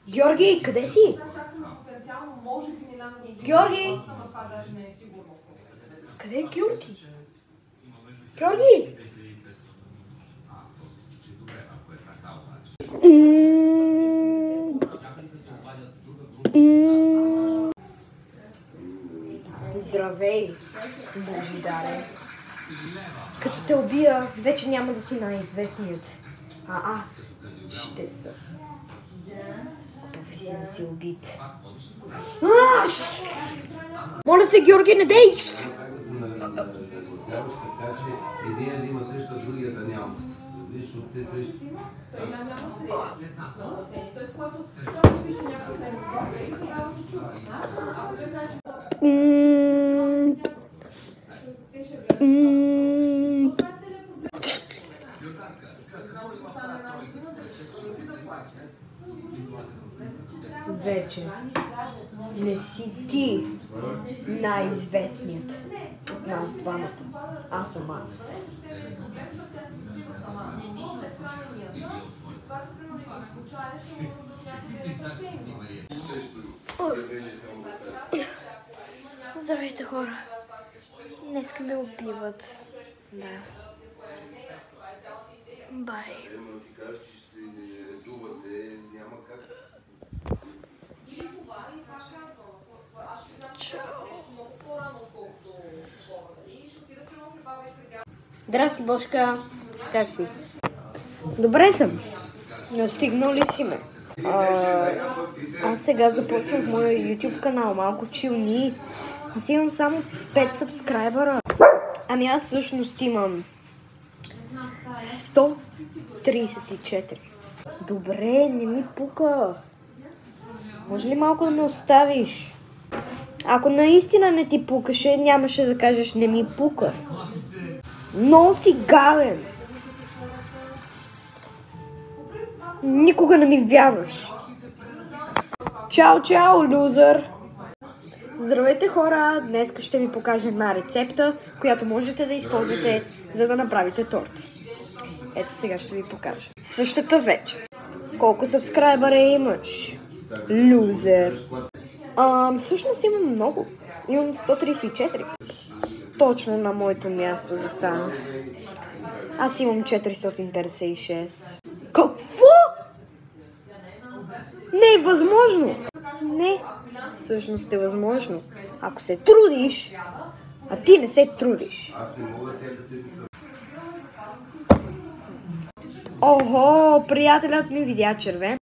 Георги, къде си? Георги! Къде е Георги? Георги! Здравей, Божидаре. Като те убия, вече няма да си най-известният, а аз ще съм. Готов ли си да си убит? Моля те, Георги, не дей! Идея да има среща, другия да няма. Лично те среща. Вече не си ти най-известният от нас двамата. Аз съм аз. Здравейте, хора. Днеска ме убиват. Да. Бай. Чао. Здрасти, Бошка. Как си? Добре съм. Настигнал ли си ме? Аз сега започнах моя YouTube канал. Малко чилни. Аз имам само 5 сабскрайбъра. Ами аз всъщност имам 134. Добре, не ми пука. Може ли малко да ме оставиш? Ако наистина не ти пукаше, нямаше да кажеш не ми пука. Но си гаден. Никога не ми вярваш. Чао, чао, лузър! Здравейте, хора! Днес ще ви покажа една рецепта, която можете да използвате, за да направите торта. Ето сега ще ви покажа. Същата вечер. Колко сабскрайбъра имаш? Лузер. Всъщност имам много. Имам 134. Точно на моето място застана. Аз имам 456. Какво? Не е възможно! Не, всъщност е възможно. Ако се трудиш, а ти не се трудиш. Охо, приятелят ми видя червен.